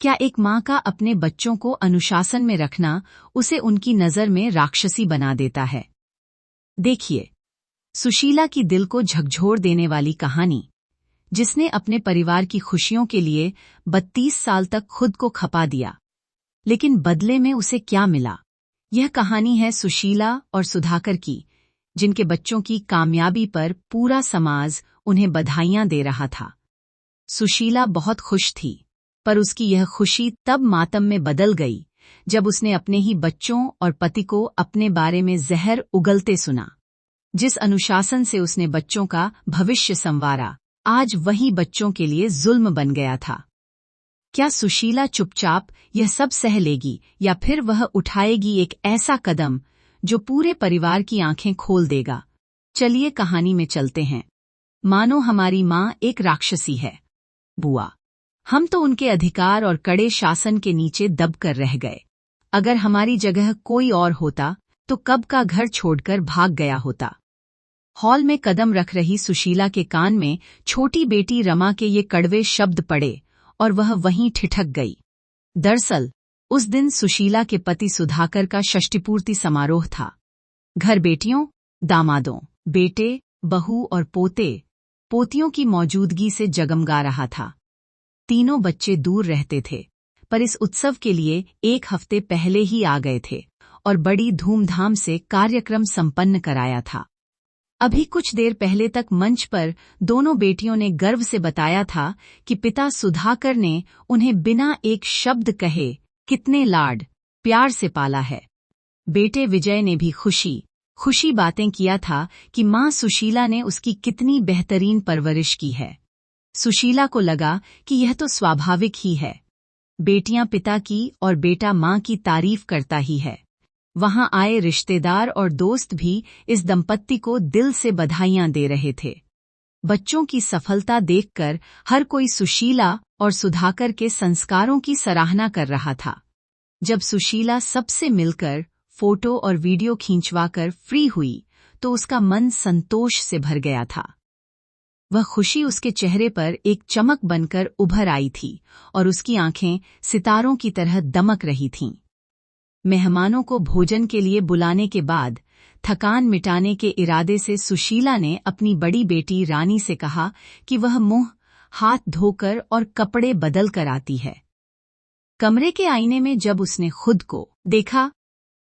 क्या एक माँ का अपने बच्चों को अनुशासन में रखना उसे उनकी नज़र में राक्षसी बना देता है? देखिए, सुशीला की दिल को झकझोर देने वाली कहानी, जिसने अपने परिवार की खुशियों के लिए 32 साल तक खुद को खपा दिया, लेकिन बदले में उसे क्या मिला? यह कहानी है सुशीला और सुधाकर की, जिनके बच्चों की कामयाबी पर पूरा समाज उन्हें बधाइयां दे रहा था। सुशीला बहुत खुश थी, पर उसकी यह खुशी तब मातम में बदल गई जब उसने अपने ही बच्चों और पति को अपने बारे में जहर उगलते सुना। जिस अनुशासन से उसने बच्चों का भविष्य संवारा, आज वही बच्चों के लिए जुल्म बन गया था। क्या सुशीला चुपचाप यह सब सह लेगी, या फिर वह उठाएगी एक ऐसा कदम जो पूरे परिवार की आंखें खोल देगा? चलिए कहानी में चलते हैं। मानो हमारी माँ एक राक्षसी है। बुआ, हम तो उनके अधिकार और कड़े शासन के नीचे दबकर रह गए। अगर हमारी जगह कोई और होता तो कब का घर छोड़कर भाग गया होता। हॉल में कदम रख रही सुशीला के कान में छोटी बेटी रमा के ये कड़वे शब्द पड़े और वह वहीं ठिठक गई। दरअसल उस दिन सुशीला के पति सुधाकर का षष्टिपूर्ति समारोह था। घर बेटियों, दामादों, बेटे, बहू और पोतियों की मौजूदगी से जगमगा रहा था। तीनों बच्चे दूर रहते थे, पर इस उत्सव के लिए एक हफ्ते पहले ही आ गए थे और बड़ी धूमधाम से कार्यक्रम संपन्न कराया था। अभी कुछ देर पहले तक मंच पर दोनों बेटियों ने गर्व से बताया था कि पिता सुधाकर ने उन्हें बिना एक शब्द कहे कितने लाड प्यार से पाला है। बेटे विजय ने भी खुशी बातें किया था कि माँ सुशीला ने उसकी कितनी बेहतरीन परवरिश की है। सुशीला को लगा कि यह तो स्वाभाविक ही है, बेटियां पिता की और बेटा माँ की तारीफ करता ही है। वहां आए रिश्तेदार और दोस्त भी इस दंपत्ति को दिल से बधाइयां दे रहे थे। बच्चों की सफलता देखकर हर कोई सुशीला और सुधाकर के संस्कारों की सराहना कर रहा था। जब सुशीला सबसे मिलकर फोटो और वीडियो खींचवाकर फ्री हुई तो उसका मन संतोष से भर गया था। वह खुशी उसके चेहरे पर एक चमक बनकर उभर आई थी और उसकी आंखें सितारों की तरह दमक रही थीं। मेहमानों को भोजन के लिए बुलाने के बाद थकान मिटाने के इरादे से सुशीला ने अपनी बड़ी बेटी रानी से कहा कि वह मुंह हाथ धोकर और कपड़े बदल कर आती है। कमरे के आईने में जब उसने खुद को देखा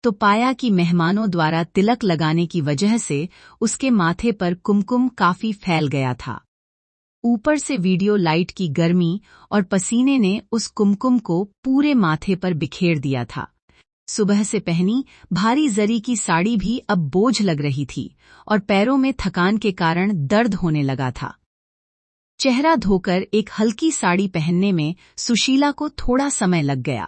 तो पाया कि मेहमानों द्वारा तिलक लगाने की वजह से उसके माथे पर कुमकुम काफी फैल गया था। ऊपर से वीडियो लाइट की गर्मी और पसीने ने उस कुमकुम को पूरे माथे पर बिखेर दिया था। सुबह से पहनी भारी जरी की साड़ी भी अब बोझ लग रही थी और पैरों में थकान के कारण दर्द होने लगा था। चेहरा धोकर एक हल्की साड़ी पहनने में सुशीला को थोड़ा समय लग गया।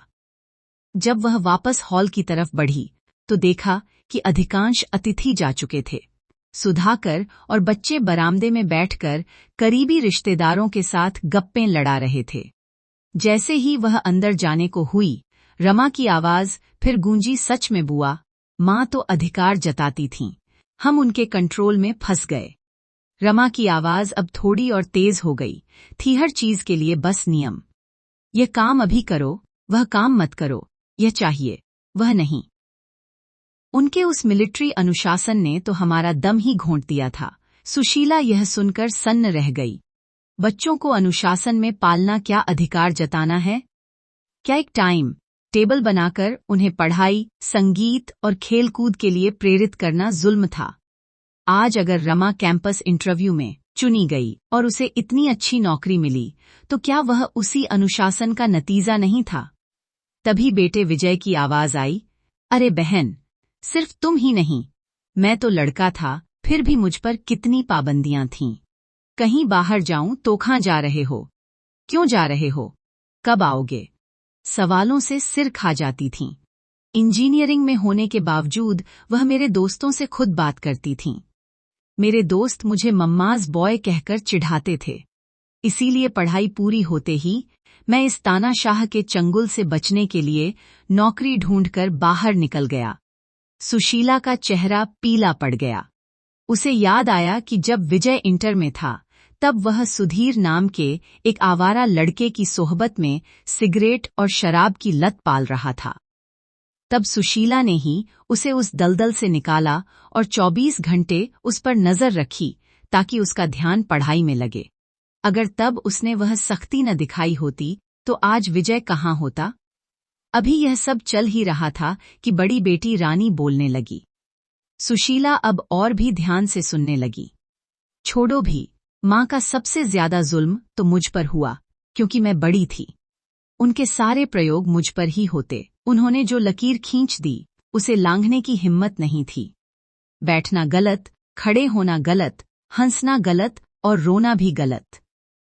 जब वह वापस हॉल की तरफ बढ़ी तो देखा कि अधिकांश अतिथि जा चुके थे। सुधाकर और बच्चे बरामदे में बैठकर करीबी रिश्तेदारों के साथ गप्पें लड़ा रहे थे। जैसे ही वह अंदर जाने को हुई, रमा की आवाज फिर गूंजी, सच में बुआ, माँ तो अधिकार जताती थीं, हम उनके कंट्रोल में फंस गए। रमा की आवाज अब थोड़ी और तेज हो गई थी, हर चीज के लिए बस नियम। यह काम अभी करो, वह काम मत करो, यह चाहिए, वह नहीं। उनके उस मिलिट्री अनुशासन ने तो हमारा दम ही घोंट दिया था। सुशीला यह सुनकर सन्न रह गई। बच्चों को अनुशासन में पालना क्या अधिकार जताना है? क्या एक टाइम टेबल बनाकर उन्हें पढ़ाई, संगीत और खेलकूद के लिए प्रेरित करना जुल्म था? आज अगर रमा कैंपस इंटरव्यू में चुनी गई और उसे इतनी अच्छी नौकरी मिली, तो क्या वह उसी अनुशासन का नतीजा नहीं था? तभी बेटे विजय की आवाज आई, अरे बहन, सिर्फ तुम ही नहीं, मैं तो लड़का था, फिर भी मुझ पर कितनी पाबंदियां थीं। कहीं बाहर जाऊं तो कहां जा रहे हो? क्यों जा रहे हो? कब आओगे? सवालों से सिर खा जाती थीं। इंजीनियरिंग में होने के बावजूद वह मेरे दोस्तों से खुद बात करती थीं। मेरे दोस्त मुझे मम्माज बॉय कहकर चिढ़ाते थे। इसीलिए पढ़ाई पूरी होते ही मैं इस तानाशाह के चंगुल से बचने के लिए नौकरी ढूंढकर बाहर निकल गया। सुशीला का चेहरा पीला पड़ गया। उसे याद आया कि जब विजय इंटर में था तब वह सुधीर नाम के एक आवारा लड़के की सोहबत में सिगरेट और शराब की लत पाल रहा था। तब सुशीला ने ही उसे उस दलदल से निकाला और 24 घंटे उस पर नजर रखी ताकि उसका ध्यान पढ़ाई में लगे। अगर तब उसने वह सख्ती न दिखाई होती तो आज विजय कहाँ होता। अभी यह सब चल ही रहा था कि बड़ी बेटी रानी बोलने लगी। सुशीला अब और भी ध्यान से सुनने लगी। छोड़ो भी, माँ का सबसे ज्यादा जुल्म तो मुझ पर हुआ, क्योंकि मैं बड़ी थी। उनके सारे प्रयोग मुझ पर ही होते। उन्होंने जो लकीर खींच दी उसे लांघने की हिम्मत नहीं थी। बैठना गलत, खड़े होना गलत, हंसना गलत और रोना भी गलत।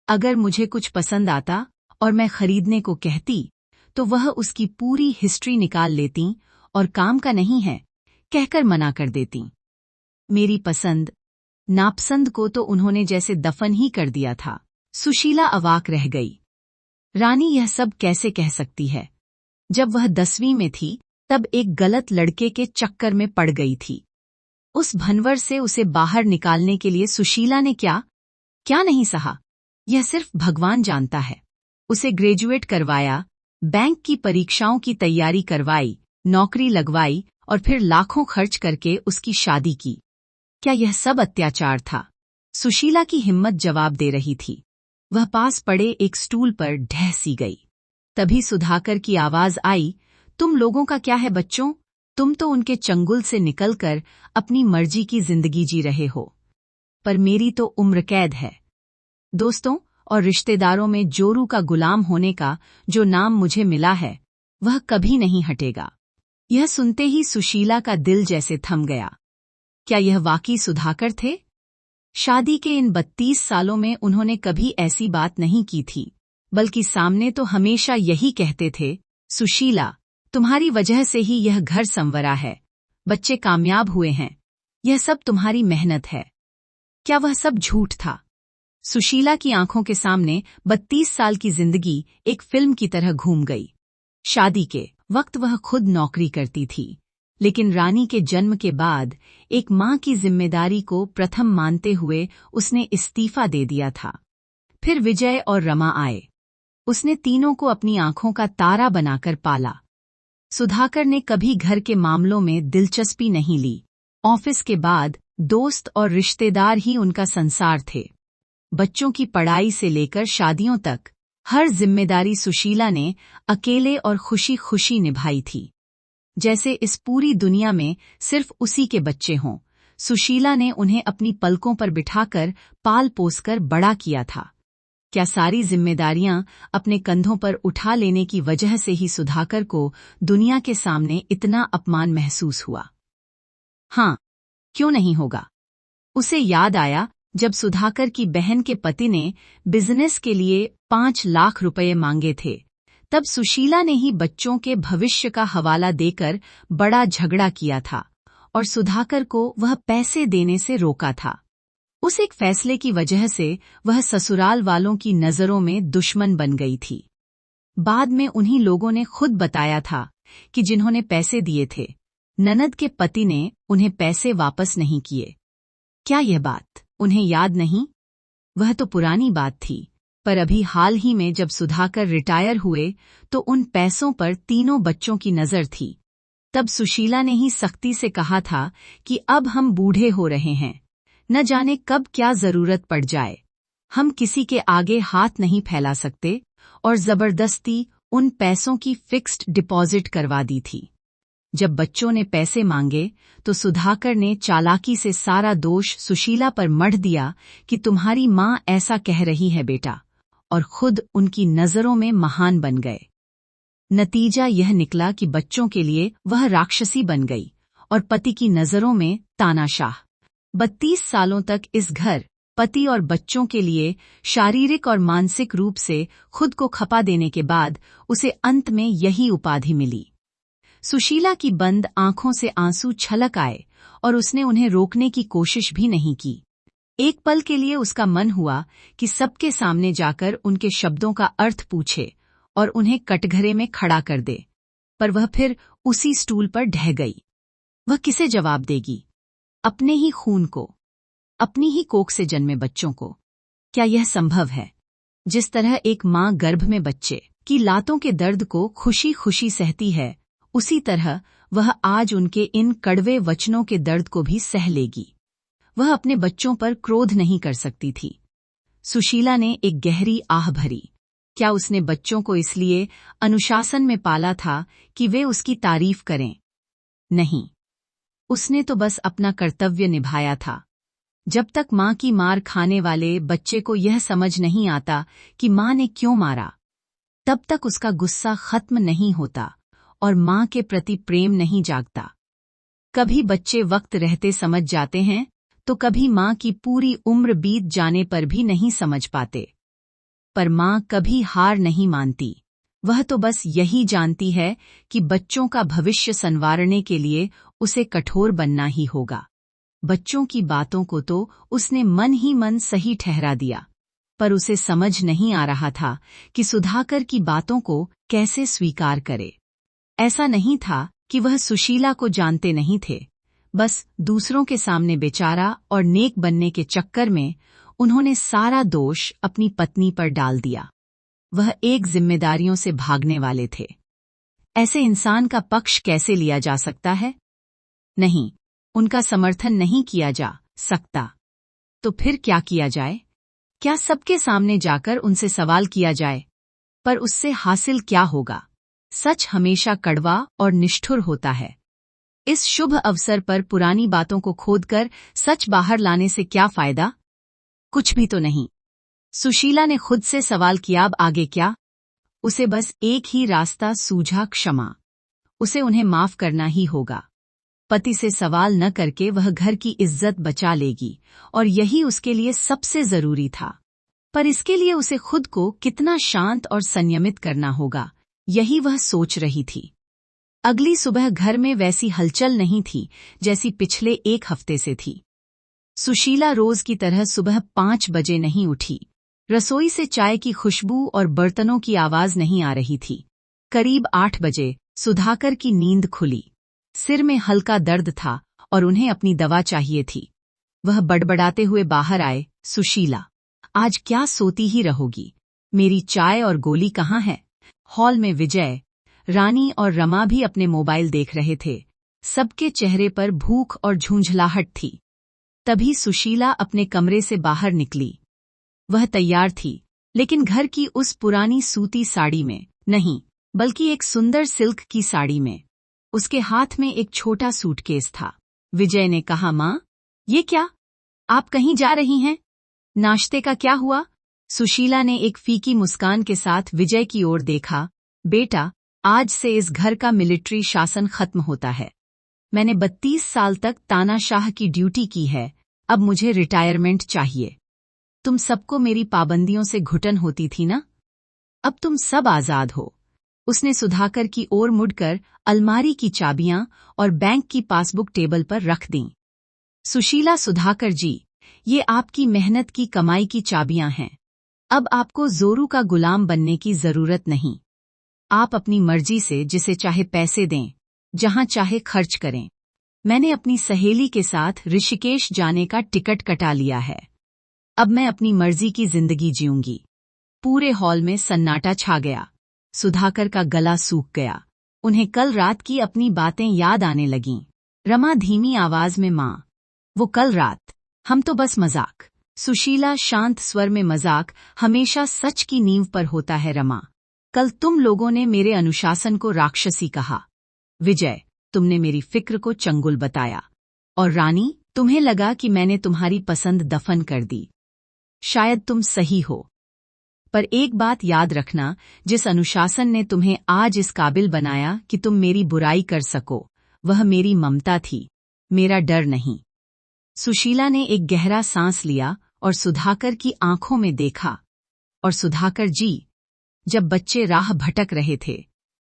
अगर मुझे कुछ पसंद आता और मैं खरीदने को कहती तो वह उसकी पूरी हिस्ट्री निकाल लेती और काम का नहीं है कहकर मना कर देती। मेरी पसंद नापसंद को तो उन्होंने जैसे दफन ही कर दिया था। सुशीला अवाक रह गई। रानी यह सब कैसे कह सकती है? जब वह 10वीं में थी तब एक गलत लड़के के चक्कर में पड़ गई थी। उस भनवर से उसे बाहर निकालने के लिए सुशीला ने क्या नहीं सहा, यह सिर्फ भगवान जानता है। उसे ग्रेजुएट करवाया, बैंक की परीक्षाओं की तैयारी करवाई, नौकरी लगवाई और फिर लाखों खर्च करके उसकी शादी की। क्या यह सब अत्याचार था? सुशीला की हिम्मत जवाब दे रही थी। वह पास पड़े एक स्टूल पर ढह सी गई। तभी सुधाकर की आवाज आई, तुम लोगों का क्या है बच्चों? तुम तो उनके चंगुल से निकलकर अपनी मर्जी की जिंदगी जी रहे हो, पर मेरी तो उम्र कैद है। दोस्तों और रिश्तेदारों में जोरू का गुलाम होने का जो नाम मुझे मिला है वह कभी नहीं हटेगा। यह सुनते ही सुशीला का दिल जैसे थम गया। क्या यह वाकई सुधाकर थे? शादी के इन 32 सालों में उन्होंने कभी ऐसी बात नहीं की थी, बल्कि सामने तो हमेशा यही कहते थे, सुशीला, तुम्हारी वजह से ही यह घर संवरा है, बच्चे कामयाब हुए हैं, यह सब तुम्हारी मेहनत है। क्या वह सब झूठ था? सुशीला की आंखों के सामने 32 साल की जिंदगी एक फिल्म की तरह घूम गई। शादी के वक्त वह खुद नौकरी करती थी, लेकिन रानी के जन्म के बाद एक मां की जिम्मेदारी को प्रथम मानते हुए उसने इस्तीफा दे दिया था। फिर विजय और रमा आए। उसने तीनों को अपनी आंखों का तारा बनाकर पाला। सुधाकर ने कभी घर के मामलों में दिलचस्पी नहीं ली। ऑफिस के बाद दोस्त और रिश्तेदार ही उनका संसार थे। बच्चों की पढ़ाई से लेकर शादियों तक हर जिम्मेदारी सुशीला ने अकेले और खुशी खुशी निभाई थी। जैसे इस पूरी दुनिया में सिर्फ उसी के बच्चे हों। सुशीला ने उन्हें अपनी पलकों पर बिठाकर पाल पोसकर बड़ा किया था। क्या सारी जिम्मेदारियां अपने कंधों पर उठा लेने की वजह से ही सुधाकर को दुनिया के सामने इतना अपमान महसूस हुआ? हाँ, क्यों नहीं होगा। उसे याद आया जब सुधाकर की बहन के पति ने बिजनेस के लिए 5 लाख रुपए मांगे थे। तब सुशीला ने ही बच्चों के भविष्य का हवाला देकर बड़ा झगड़ा किया था और सुधाकर को वह पैसे देने से रोका था। उस एक फैसले की वजह से वह ससुराल वालों की नजरों में दुश्मन बन गई थी। बाद में उन्हीं लोगों ने खुद बताया था कि जिन्होंने पैसे दिए थे, ननद के पति ने उन्हें पैसे वापस नहीं किए। क्या यह बात उन्हें याद नहीं? वह तो पुरानी बात थी, पर अभी हाल ही में जब सुधाकर रिटायर हुए तो उन पैसों पर तीनों बच्चों की नजर थी। तब सुशीला ने ही सख्ती से कहा था कि अब हम बूढ़े हो रहे हैं, न जाने कब क्या जरूरत पड़ जाए, हम किसी के आगे हाथ नहीं फैला सकते, और जबरदस्ती उन पैसों की फिक्स्ड डिपॉजिट करवा दी थी। जब बच्चों ने पैसे मांगे तो सुधाकर ने चालाकी से सारा दोष सुशीला पर मढ़ दिया कि तुम्हारी माँ ऐसा कह रही है बेटा, और खुद उनकी नजरों में महान बन गए। नतीजा यह निकला कि बच्चों के लिए वह राक्षसी बन गई और पति की नजरों में तानाशाह। 32 सालों तक इस घर, पति और बच्चों के लिए शारीरिक और मानसिक रूप से खुद को खपा देने के बाद उसे अंत में यही उपाधि मिली। सुशीला की बंद आंखों से आंसू छलक आए और उसने उन्हें रोकने की कोशिश भी नहीं की। एक पल के लिए उसका मन हुआ कि सबके सामने जाकर उनके शब्दों का अर्थ पूछे और उन्हें कटघरे में खड़ा कर दे, पर वह फिर उसी स्टूल पर ढह गई। वह किसे जवाब देगी? अपने ही खून को, अपनी ही कोख से जन्मे बच्चों को। क्या यह संभव है? जिस तरह एक माँ गर्भ में बच्चे की लातों के दर्द को खुशी खुशी सहती है, उसी तरह वह आज उनके इन कड़वे वचनों के दर्द को भी सह लेगी। वह अपने बच्चों पर क्रोध नहीं कर सकती थी। सुशीला ने एक गहरी आह भरी। क्या उसने बच्चों को इसलिए अनुशासन में पाला था कि वे उसकी तारीफ करें? नहीं, उसने तो बस अपना कर्तव्य निभाया था। जब तक माँ की मार खाने वाले बच्चे को यह समझ नहीं आता कि माँ ने क्यों मारा, तब तक उसका गुस्सा खत्म नहीं होता और माँ के प्रति प्रेम नहीं जागता। कभी बच्चे वक्त रहते समझ जाते हैं, तो कभी माँ की पूरी उम्र बीत जाने पर भी नहीं समझ पाते। पर माँ कभी हार नहीं मानती। वह तो बस यही जानती है कि बच्चों का भविष्य संवारने के लिए उसे कठोर बनना ही होगा। बच्चों की बातों को तो उसने मन ही मन सही ठहरा दिया, पर उसे समझ नहीं आ रहा था कि सुधाकर की बातों को कैसे स्वीकार करे। ऐसा नहीं था कि वह सुशीला को जानते नहीं थे, बस दूसरों के सामने बेचारा और नेक बनने के चक्कर में उन्होंने सारा दोष अपनी पत्नी पर डाल दिया। वह एक जिम्मेदारियों से भागने वाले थे। ऐसे इंसान का पक्ष कैसे लिया जा सकता है? नहीं, उनका समर्थन नहीं किया जा सकता। तो फिर क्या किया जाए? क्या सबके सामने जाकर उनसे सवाल किया जाए? पर उससे हासिल क्या होगा? सच हमेशा कड़वा और निष्ठुर होता है। इस शुभ अवसर पर पुरानी बातों को खोदकर सच बाहर लाने से क्या फायदा? कुछ भी तो नहीं। सुशीला ने खुद से सवाल किया, अब आगे क्या? उसे बस एक ही रास्ता सूझा, क्षमा। उसे उन्हें माफ करना ही होगा। पति से सवाल न करके वह घर की इज्जत बचा लेगी और यही उसके लिए सबसे जरूरी था। पर इसके लिए उसे खुद को कितना शांत और संयमित करना होगा, यही वह सोच रही थी। अगली सुबह घर में वैसी हलचल नहीं थी जैसी पिछले एक हफ्ते से थी। सुशीला रोज की तरह सुबह 5 बजे नहीं उठी। रसोई से चाय की खुशबू और बर्तनों की आवाज नहीं आ रही थी। करीब 8 बजे सुधाकर की नींद खुली। सिर में हल्का दर्द था और उन्हें अपनी दवा चाहिए थी। वह बड़बड़ाते हुए बाहर आए, सुशीला, आज क्या सोती ही रहोगी? मेरी चाय और गोली कहाँ है? हॉल में विजय, रानी और रमा भी अपने मोबाइल देख रहे थे। सबके चेहरे पर भूख और झुंझलाहट थी। तभी सुशीला अपने कमरे से बाहर निकली। वह तैयार थी, लेकिन घर की उस पुरानी सूती साड़ी में नहीं, बल्कि एक सुंदर सिल्क की साड़ी में। उसके हाथ में एक छोटा सूटकेस था। विजय ने कहा, माँ, ये क्या? आप कहीं जा रही हैं? नाश्ते का क्या हुआ? सुशीला ने एक फीकी मुस्कान के साथ विजय की ओर देखा। बेटा, आज से इस घर का मिलिट्री शासन खत्म होता है। मैंने 32 साल तक तानाशाह की ड्यूटी की है, अब मुझे रिटायरमेंट चाहिए। तुम सबको मेरी पाबंदियों से घुटन होती थी ना? अब तुम सब आजाद हो। उसने सुधाकर की ओर मुड़कर अलमारी की चाबियां और बैंक की पासबुक टेबल पर रख दीं। सुशीला, सुधाकर जी, ये आपकी मेहनत की कमाई की चाबियां हैं। अब आपको जोरू का गुलाम बनने की जरूरत नहीं। आप अपनी मर्जी से जिसे चाहे पैसे दें, जहां चाहे खर्च करें। मैंने अपनी सहेली के साथ ऋषिकेश जाने का टिकट कटा लिया है। अब मैं अपनी मर्जी की जिंदगी जीऊंगी। पूरे हॉल में सन्नाटा छा गया। सुधाकर का गला सूख गया। उन्हें कल रात की अपनी बातें याद आने लगीं। रमा धीमी आवाज में, माँ, वो कल रात, हम तो बस मजाक। सुशीला शांत स्वर में, मजाक हमेशा सच की नींव पर होता है रमा। कल तुम लोगों ने मेरे अनुशासन को राक्षसी कहा। विजय, तुमने मेरी फिक्र को चंगुल बताया। और रानी, तुम्हें लगा कि मैंने तुम्हारी पसंद दफन कर दी। शायद तुम सही हो, पर एक बात याद रखना, जिस अनुशासन ने तुम्हें आज इस काबिल बनाया कि तुम मेरी बुराई कर सको, वह मेरी ममता थी, मेरा डर नहीं। सुशीला ने एक गहरा सांस लिया और सुधाकर की आंखों में देखा। और सुधाकर जी, जब बच्चे राह भटक रहे थे,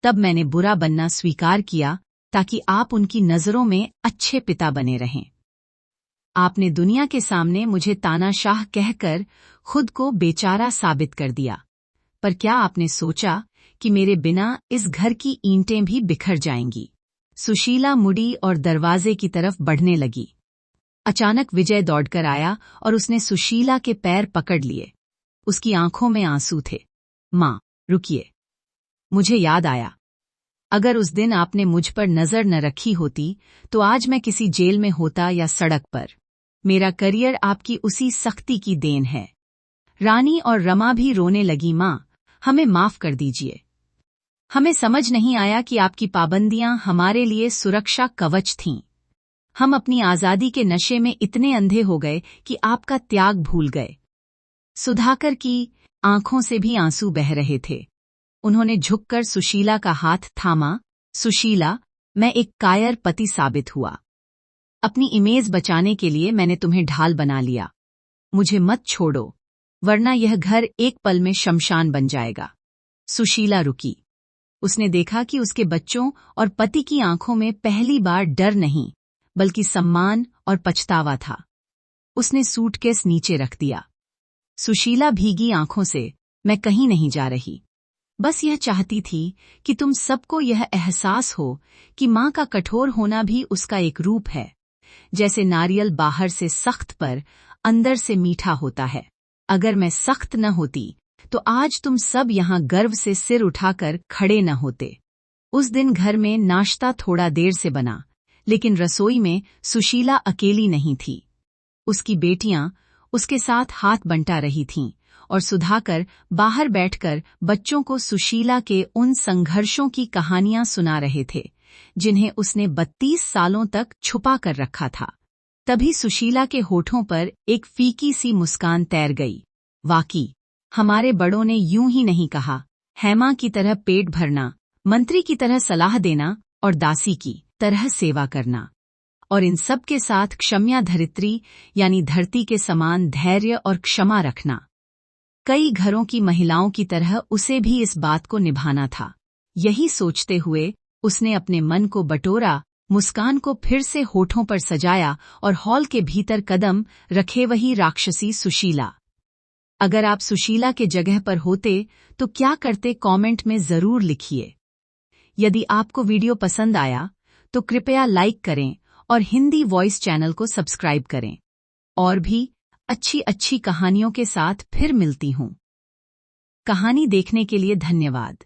तब मैंने बुरा बनना स्वीकार किया ताकि आप उनकी नजरों में अच्छे पिता बने रहें। आपने दुनिया के सामने मुझे तानाशाह कहकर खुद को बेचारा साबित कर दिया, पर क्या आपने सोचा कि मेरे बिना इस घर की ईंटें भी बिखर जाएंगी? सुशीला मुड़ी और दरवाजे की तरफ बढ़ने लगी। अचानक विजय दौड़कर आया और उसने सुशीला के पैर पकड़ लिए। उसकी आंखों में आंसू थे। माँ, रुकिए, मुझे याद आया। अगर उस दिन आपने मुझ पर नजर न रखी होती तो आज मैं किसी जेल में होता या सड़क पर। मेरा करियर आपकी उसी सख्ती की देन है। रानी और रमा भी रोने लगी। माँ, हमें माफ कर दीजिए। हमें समझ नहीं आया कि आपकी पाबंदियां हमारे लिए सुरक्षा कवच थीं। हम अपनी आजादी के नशे में इतने अंधे हो गए कि आपका त्याग भूल गए। सुधाकर की आंखों से भी आंसू बह रहे थे। उन्होंने झुककर सुशीला का हाथ थामा। सुशीला, मैं एक कायर पति साबित हुआ। अपनी इमेज बचाने के लिए मैंने तुम्हें ढाल बना लिया। मुझे मत छोड़ो, वरना यह घर एक पल में शमशान बन जाएगा। सुशीला रुकी। उसने देखा कि उसके बच्चों और पति की आंखों में पहली बार डर नहीं, बल्कि सम्मान और पछतावा था। उसने सूटकेस नीचे रख दिया। सुशीला भीगी आंखों से, मैं कहीं नहीं जा रही। बस यह चाहती थी कि तुम सबको यह एहसास हो कि मां का कठोर होना भी उसका एक रूप है। जैसे नारियल बाहर से सख्त पर अंदर से मीठा होता है। अगर मैं सख्त न होती तो आज तुम सब यहाँ गर्व से सिर उठाकर खड़े न होते। उस दिन घर में नाश्ता थोड़ा देर से बना, लेकिन रसोई में सुशीला अकेली नहीं थी। उसकी बेटियां उसके साथ हाथ बंटा रही थीं और सुधाकर बाहर बैठकर बच्चों को सुशीला के उन संघर्षों की कहानियां सुना रहे थे जिन्हें उसने 32 सालों तक छुपा कर रखा था। तभी सुशीला के होठों पर एक फीकी सी मुस्कान तैर गई। वाकई, हमारे बड़ों ने यूं ही नहीं कहा, हेमा की तरह पेट भरना, मंत्री की तरह सलाह देना और दासी की तरह सेवा करना। और इन सब के साथ क्षम्या धरित्री यानी धरती के समान धैर्य और क्षमा रखना। कई घरों की महिलाओं की तरह उसे भी इस बात को निभाना था। यही सोचते हुए उसने अपने मन को बटोरा, मुस्कान को फिर से होठों पर सजाया और हॉल के भीतर कदम रखे वही राक्षसी सुशीला। अगर आप सुशीला के जगह पर होते तो क्या करते, कमेंट में जरूर लिखिए। यदि आपको वीडियो पसंद आया तो कृपया लाइक करें और हिंदी वॉइस चैनल को सब्सक्राइब करें। और भी अच्छी अच्छी कहानियों के साथ फिर मिलती हूँ। कहानी देखने के लिए धन्यवाद।